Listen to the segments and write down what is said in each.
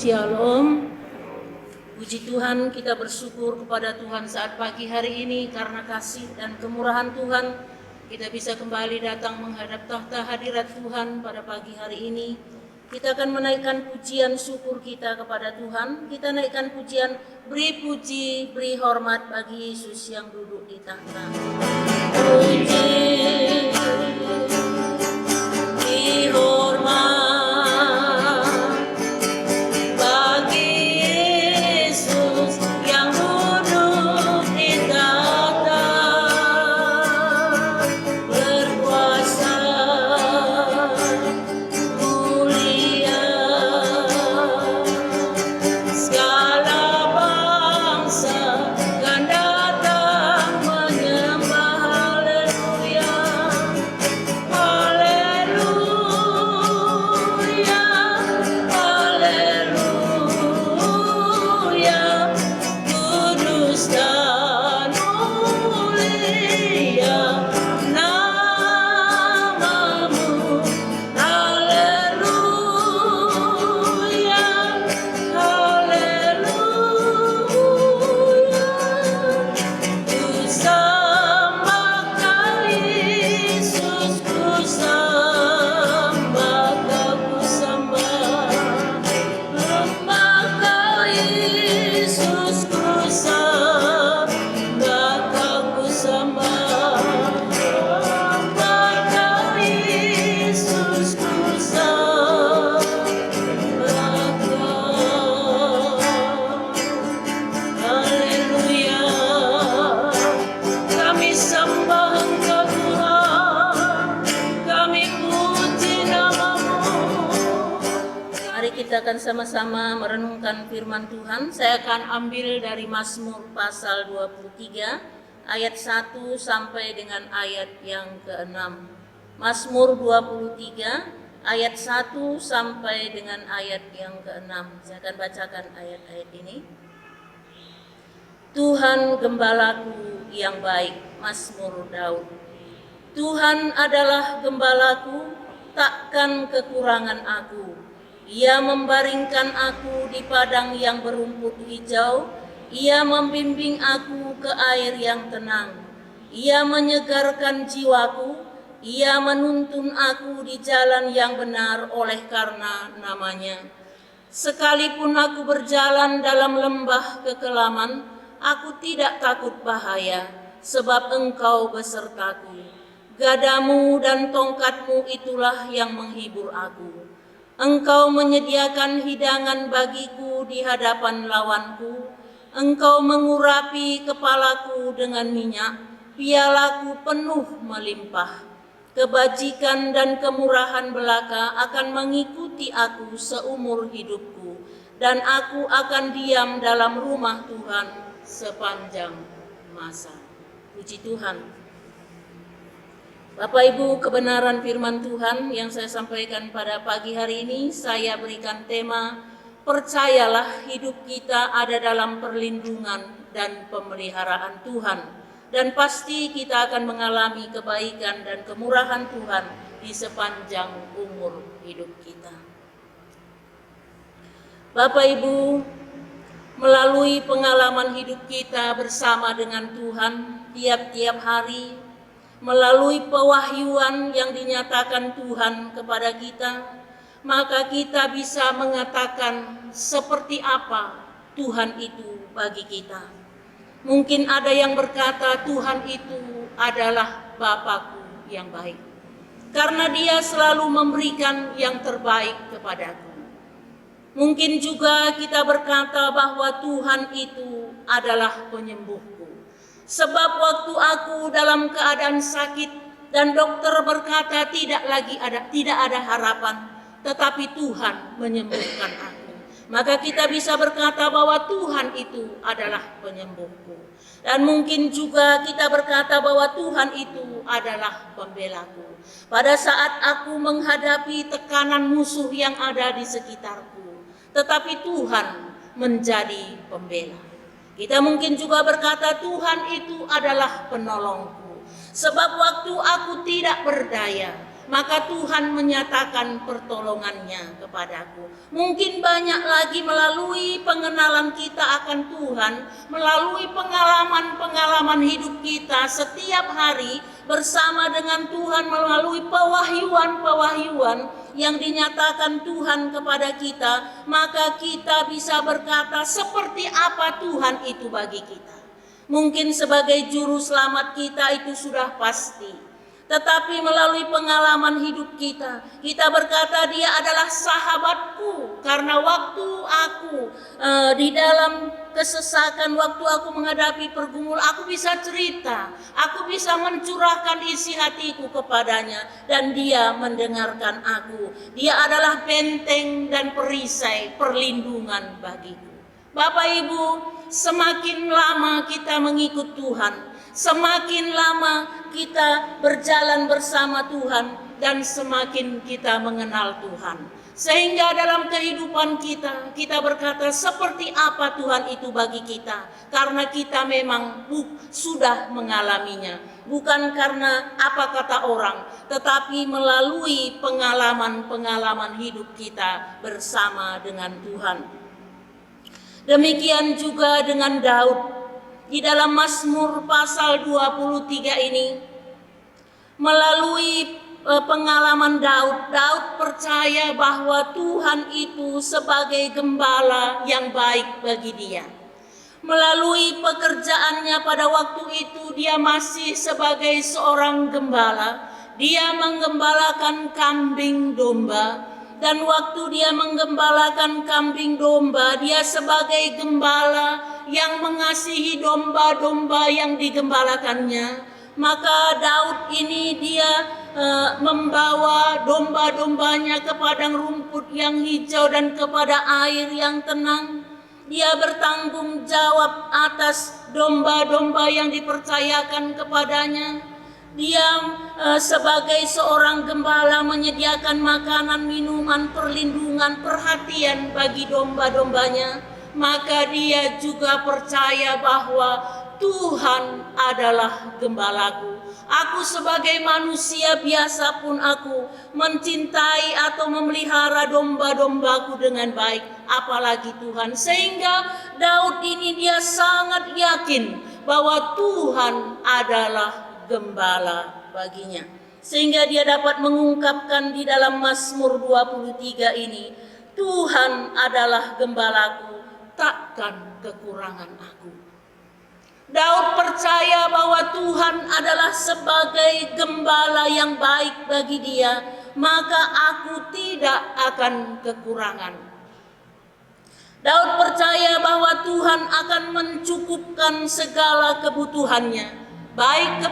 Shalom. Puji Tuhan, kita bersyukur kepada Tuhan saat pagi hari ini karena kasih dan kemurahan Tuhan. Kita bisa kembali datang menghadap tahta hadirat Tuhan pada pagi hari ini. Kita akan menaikkan pujian syukur kita kepada Tuhan. Kita naikkan pujian, beri puji, beri hormat bagi Yesus yang duduk di tahta. Puji, beri hormat. Sama-sama merenungkan firman Tuhan. Saya akan ambil dari Mazmur pasal 23 ayat 1 sampai dengan ayat yang ke-6. Mazmur 23 ayat 1 sampai dengan ayat yang ke-6. Saya akan bacakan ayat-ayat ini. Tuhan gembalaku yang baik, Mazmur Daud. Tuhan adalah gembalaku, takkan kekurangan aku. Ia membaringkan aku di padang yang berumput hijau. Ia membimbing aku ke air yang tenang. Ia menyegarkan jiwaku. Ia menuntun aku di jalan yang benar oleh karena namanya. Sekalipun aku berjalan dalam lembah kekelaman, aku tidak takut bahaya, sebab Engkau besertaku. Gadamu dan tongkatmu itulah yang menghibur aku. Engkau menyediakan hidangan bagiku di hadapan lawanku. Engkau mengurapi kepalaku dengan minyak, pialaku penuh melimpah. Kebajikan dan kemurahan belaka akan mengikuti aku seumur hidupku, dan aku akan diam dalam rumah Tuhan sepanjang masa. Puji Tuhan. Bapak Ibu, kebenaran firman Tuhan yang saya sampaikan pada pagi hari ini, saya berikan tema, percayalah hidup kita ada dalam perlindungan dan pemeliharaan Tuhan. Dan pasti kita akan mengalami kebaikan dan kemurahan Tuhan di sepanjang umur hidup kita. Bapak Ibu, melalui pengalaman hidup kita bersama dengan Tuhan tiap-tiap hari, melalui pewahyuan yang dinyatakan Tuhan kepada kita, maka kita bisa mengatakan seperti apa Tuhan itu bagi kita. Mungkin ada yang berkata Tuhan itu adalah Bapakku yang baik, karena Dia selalu memberikan yang terbaik kepadaku. Mungkin juga kita berkata bahwa Tuhan itu adalah penyembuhku. Sebab waktu aku dalam keadaan sakit dan dokter berkata tidak ada harapan, tetapi Tuhan menyembuhkan aku. Maka kita bisa berkata bahwa Tuhan itu adalah penyembuhku. Dan mungkin juga kita berkata bahwa Tuhan itu adalah pembelaku. Pada saat aku menghadapi tekanan musuh yang ada di sekitarku, tetapi Tuhan menjadi pembela. Kita mungkin juga berkata Tuhan itu adalah penolongku. Sebab waktu aku tidak berdaya, maka Tuhan menyatakan pertolongannya kepadaku. Mungkin banyak lagi melalui pengenalan kita akan Tuhan, melalui pengalaman-pengalaman hidup kita setiap hari bersama dengan Tuhan, melalui pewahyuan-pewahyuan yang dinyatakan Tuhan kepada kita, maka kita bisa berkata seperti apa Tuhan itu bagi kita. Mungkin sebagai juru selamat kita itu sudah pasti, tetapi melalui pengalaman hidup kita, kita berkata dia adalah sahabatku, karena waktu aku di dalam kesesakan, waktu aku menghadapi pergumulan, aku bisa cerita, aku bisa mencurahkan isi hatiku kepadanya, dan dia mendengarkan aku. Dia adalah benteng dan perisai perlindungan bagiku. Bapak Ibu, semakin lama kita mengikut Tuhan, semakin lama kita berjalan bersama Tuhan, dan semakin kita mengenal Tuhan. Sehingga dalam kehidupan kita, kita berkata seperti apa Tuhan itu bagi kita. Karena kita memang sudah mengalaminya. Bukan karena apa kata orang, tetapi melalui pengalaman-pengalaman hidup kita bersama dengan Tuhan. Demikian juga dengan Daud. Di dalam Mazmur pasal 23 ini, melalui pengalaman Daud percaya bahwa Tuhan itu sebagai gembala yang baik bagi dia. Melalui pekerjaannya pada waktu itu, dia masih sebagai seorang gembala. Dia menggembalakan kambing domba. Dan waktu dia menggembalakan kambing domba, dia sebagai gembala yang mengasihi domba-domba yang digembalakannya. Maka Daud ini dia membawa domba-dombanya ke padang rumput yang hijau dan kepada air yang tenang. Dia bertanggung jawab atas domba-domba yang dipercayakan kepadanya. Dia sebagai seorang gembala menyediakan makanan, minuman, perlindungan, perhatian bagi domba-dombanya. Maka dia juga percaya bahwa Tuhan adalah gembalaku. Aku sebagai manusia biasa pun aku mencintai atau memelihara domba-dombaku dengan baik, apalagi Tuhan. Sehingga Daud ini dia sangat yakin bahwa Tuhan adalah gembala baginya. Sehingga dia dapat mengungkapkan di dalam Mazmur 23 ini, Tuhan adalah gembalaku, takkan kekurangan aku. Daud percaya bahwa Tuhan adalah sebagai gembala yang baik bagi dia, maka aku tidak akan kekurangan. Daud percaya bahwa Tuhan akan mencukupkan segala kebutuhannya, baik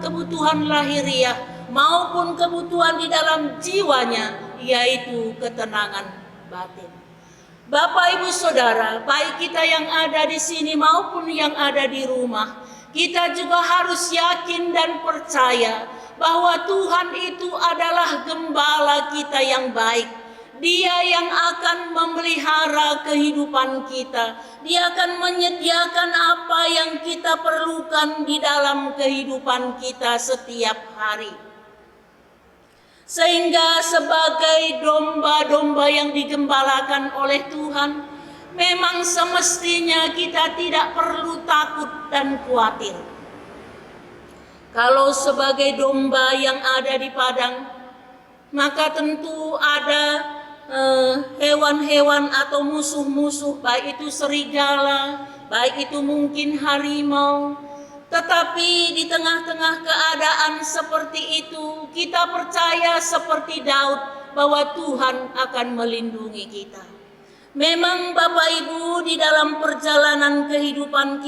kebutuhan lahiriah maupun kebutuhan di dalam jiwanya, yaitu ketenangan batin. Bapak Ibu Saudara, baik kita yang ada di sini maupun yang ada di rumah, kita juga harus yakin dan percaya bahwa Tuhan itu adalah gembala kita yang baik. Dia yang akan memelihara kehidupan kita. Dia akan menyediakan apa yang kita perlukan di dalam kehidupan kita setiap hari. Sehingga sebagai domba-domba yang digembalakan oleh Tuhan, memang semestinya kita tidak perlu takut dan khawatir. Kalau sebagai domba yang ada di padang, maka tentu ada hewan-hewan atau musuh-musuh, baik itu serigala, baik itu mungkin harimau. Tetapi di tengah-tengah keadaan seperti itu, kita percaya seperti Daud bahwa Tuhan akan melindungi kita. Memang Bapak Ibu, di dalam perjalanan kehidupan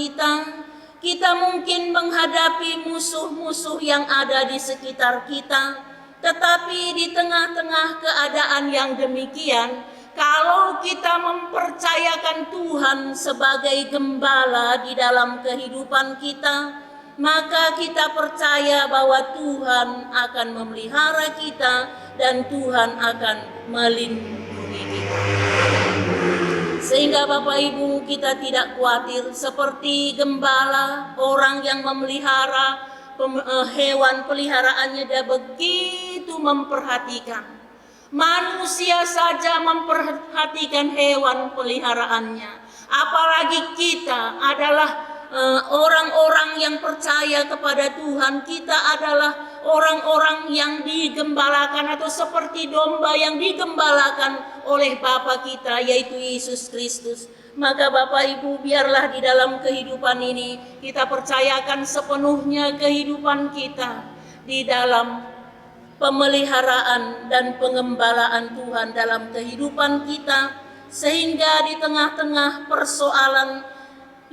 kita mungkin menghadapi musuh-musuh yang ada di sekitar kita. Tetapi di tengah-tengah keadaan yang demikian, kalau kita mempercayakan Tuhan sebagai gembala di dalam kehidupan kita, maka kita percaya bahwa Tuhan akan memelihara kita dan Tuhan akan melindungi kita. Sehingga Bapak Ibu, kita tidak khawatir seperti gembala, orang yang memelihara hewan peliharaannya, dia begitu begitu memperhatikan. Manusia saja memperhatikan hewan peliharaannya, apalagi kita adalah orang-orang yang percaya kepada Tuhan. Kita adalah orang-orang yang digembalakan atau seperti domba yang digembalakan oleh Bapa kita, yaitu Yesus Kristus. Maka Bapak Ibu, biarlah di dalam kehidupan ini kita percayakan sepenuhnya kehidupan kita di dalam pemeliharaan dan pengembalaan Tuhan dalam kehidupan kita, sehingga di tengah-tengah persoalan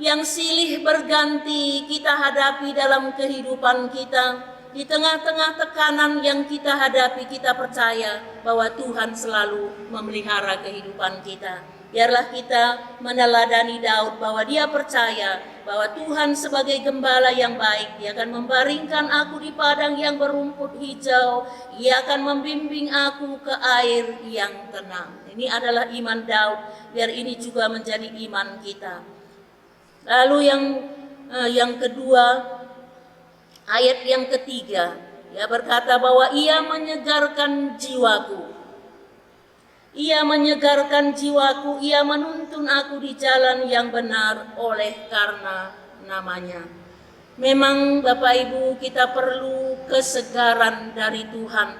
yang silih berganti kita hadapi dalam kehidupan kita, di tengah-tengah tekanan yang kita hadapi, kita percaya bahwa Tuhan selalu memelihara kehidupan kita. Biarlah kita meneladani Daud bahwa dia percaya bahwa Tuhan sebagai gembala yang baik. Dia akan membaringkan aku di padang yang berumput hijau. Ia akan membimbing aku ke air yang tenang. Ini adalah iman Daud. Biar ini juga menjadi iman kita. Lalu yang kedua, ayat yang ketiga, dia berkata bahwa ia menyegarkan jiwaku. Ia menyegarkan jiwaku, ia menuntun aku di jalan yang benar oleh karena namanya. Memang Bapak Ibu, kita perlu kesegaran dari Tuhan.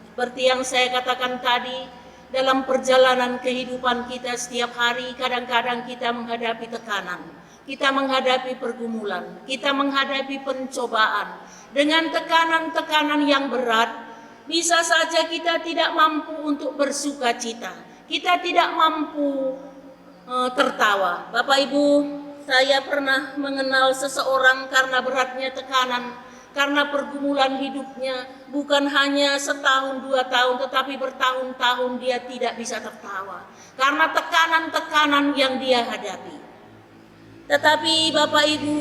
Seperti yang saya katakan tadi, dalam perjalanan kehidupan kita setiap hari, kadang-kadang kita menghadapi tekanan, kita menghadapi pergumulan, kita menghadapi pencobaan. Dengan tekanan-tekanan yang berat, bisa saja kita tidak mampu untuk bersuka cita. Kita tidak mampu tertawa. Bapak Ibu, saya pernah mengenal seseorang karena beratnya tekanan, karena pergumulan hidupnya, bukan hanya setahun 2 tahun, tetapi bertahun-tahun dia tidak bisa tertawa. Karena tekanan-tekanan yang dia hadapi. Tetapi Bapak Ibu,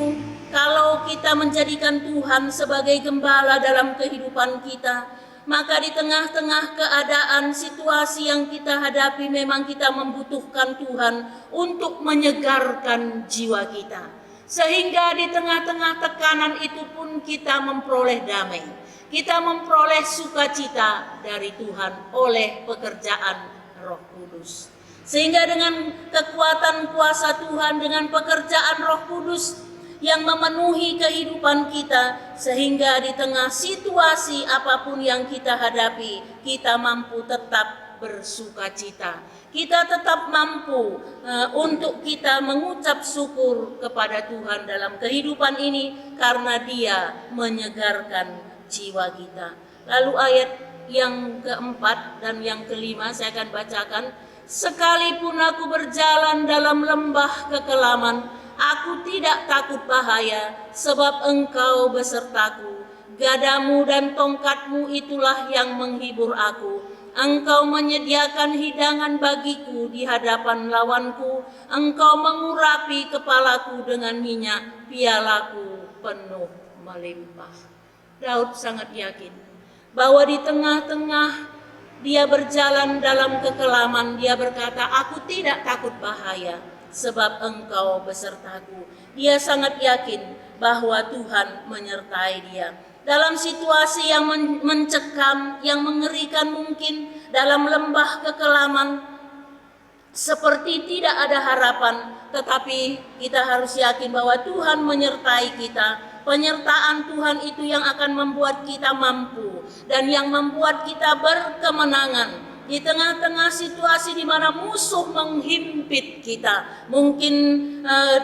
kalau kita menjadikan Tuhan sebagai gembala dalam kehidupan kita, maka di tengah-tengah keadaan situasi yang kita hadapi memang kita membutuhkan Tuhan untuk menyegarkan jiwa kita. Sehingga di tengah-tengah tekanan itu pun kita memperoleh damai. Kita memperoleh sukacita dari Tuhan oleh pekerjaan Roh Kudus. Sehingga dengan kekuatan kuasa Tuhan, dengan pekerjaan Roh Kudus yang memenuhi kehidupan kita, sehingga di tengah situasi apapun yang kita hadapi, kita mampu tetap bersukacita. Kita tetap mampu untuk kita mengucap syukur kepada Tuhan dalam kehidupan ini, karena Dia menyegarkan jiwa kita. Lalu ayat yang keempat dan yang kelima saya akan bacakan. Sekalipun aku berjalan dalam lembah kekelaman, aku tidak takut bahaya, sebab Engkau besertaku. Gadamu dan tongkatmu itulah yang menghibur aku. Engkau menyediakan hidangan bagiku di hadapan lawanku. Engkau mengurapi kepalaku dengan minyak, pialaku penuh melimpah. Daud sangat yakin bahwa di tengah-tengah dia berjalan dalam kekelaman, dia berkata, aku tidak takut bahaya, sebab Engkau besertaku. Dia sangat yakin bahwa Tuhan menyertai dia. Dalam situasi yang mencekam, yang mengerikan mungkin, dalam lembah kekelaman, seperti tidak ada harapan, tetapi kita harus yakin bahwa Tuhan menyertai kita. Penyertaan Tuhan itu yang akan membuat kita mampu dan yang membuat kita berkemenangan di tengah-tengah situasi di mana musuh menghimpit kita, mungkin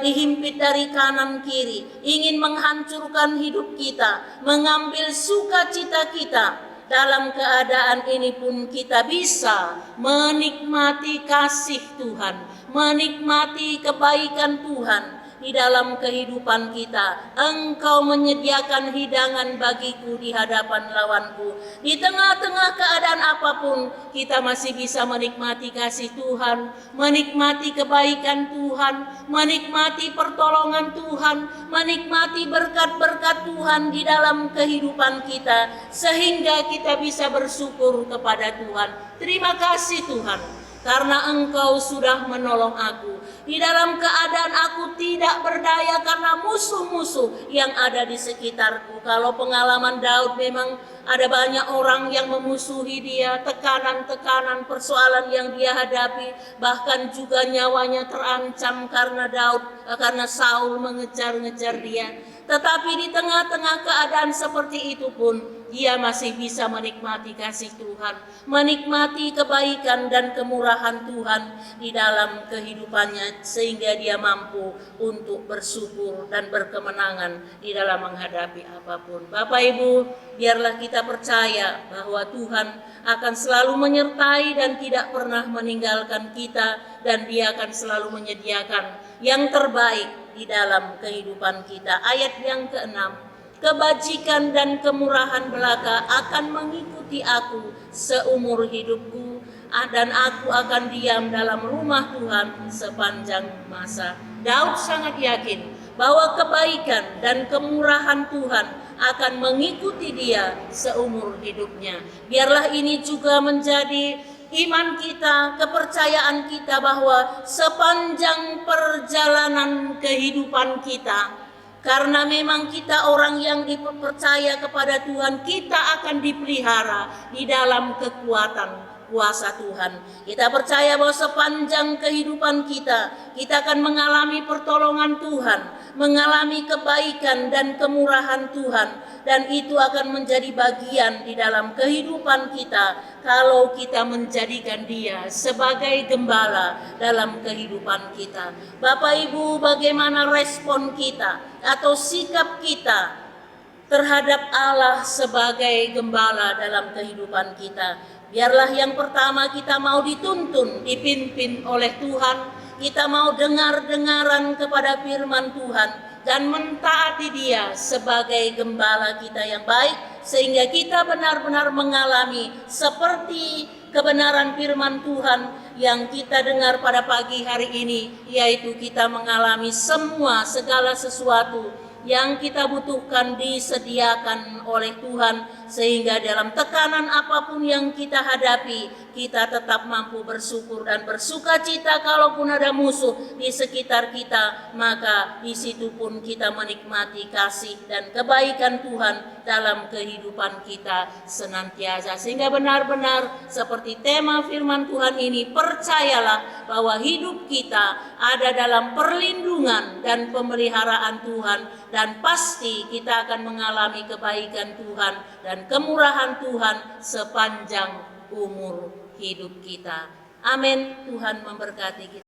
dihimpit dari kanan kiri, ingin menghancurkan hidup kita, mengambil sukacita kita. Dalam keadaan ini pun kita bisa menikmati kasih Tuhan, menikmati kebaikan Tuhan di dalam kehidupan kita. Engkau menyediakan hidangan bagiku di hadapan lawanku. Di tengah-tengah keadaan apapun, kita masih bisa menikmati kasih Tuhan, menikmati kebaikan Tuhan, menikmati pertolongan Tuhan, menikmati berkat-berkat Tuhan di dalam kehidupan kita, sehingga kita bisa bersyukur kepada Tuhan. Terima kasih Tuhan. karena Engkau sudah menolong aku. Di dalam keadaan aku tidak berdaya karena musuh-musuh yang ada di sekitarku. Kalau pengalaman Daud, memang ada banyak orang yang memusuhi dia, tekanan-tekanan, persoalan yang dia hadapi, bahkan juga nyawanya terancam karena Saul mengejar-ngejar dia. Tetapi di tengah-tengah keadaan seperti itu pun, dia masih bisa menikmati kasih Tuhan, menikmati kebaikan dan kemurahan Tuhan di dalam kehidupannya, sehingga dia mampu untuk bersyukur dan berkemenangan di dalam menghadapi apapun. Bapak Ibu, biarlah kita percaya bahwa Tuhan akan selalu menyertai dan tidak pernah meninggalkan kita, dan Dia akan selalu menyediakan yang terbaik di dalam kehidupan kita. Ayat yang ke-6, kebajikan dan kemurahan belaka akan mengikuti aku seumur hidupku, dan aku akan diam dalam rumah Tuhan sepanjang masa. Daud sangat yakin bahwa kebaikan dan kemurahan Tuhan akan mengikuti dia seumur hidupnya. Biarlah ini juga menjadi iman kita, kepercayaan kita bahwa sepanjang perjalanan kehidupan kita, karena memang kita orang yang dipercaya kepada Tuhan, kita akan dipelihara di dalam kekuatan kuasa Tuhan. Kita percaya bahwa sepanjang kehidupan kita akan mengalami pertolongan Tuhan, mengalami kebaikan dan kemurahan Tuhan, dan itu akan menjadi bagian di dalam kehidupan kita kalau kita menjadikan Dia sebagai gembala dalam kehidupan kita. Bapak Ibu, bagaimana respon kita atau sikap kita terhadap Allah sebagai gembala dalam kehidupan kita? Biarlah yang pertama kita mau dituntun, dipimpin oleh Tuhan, kita mau dengar-dengaran kepada firman Tuhan dan mentaati Dia sebagai gembala kita yang baik, sehingga kita benar-benar mengalami seperti kebenaran firman Tuhan yang kita dengar pada pagi hari ini, yaitu kita mengalami segala sesuatu yang kita butuhkan disediakan oleh Tuhan, sehingga dalam tekanan apapun yang kita hadapi, kita tetap mampu bersyukur dan bersuka cita. Kalaupun ada musuh di sekitar kita, maka di situ pun kita menikmati kasih dan kebaikan Tuhan dalam kehidupan kita senantiasa. Sehingga benar-benar seperti tema firman Tuhan ini, percayalah bahwa hidup kita ada dalam perlindungan dan pemeliharaan Tuhan, dan pasti kita akan mengalami kebaikan Tuhan dan kemurahan Tuhan sepanjang umur hidup kita. Amin. Tuhan memberkati kita.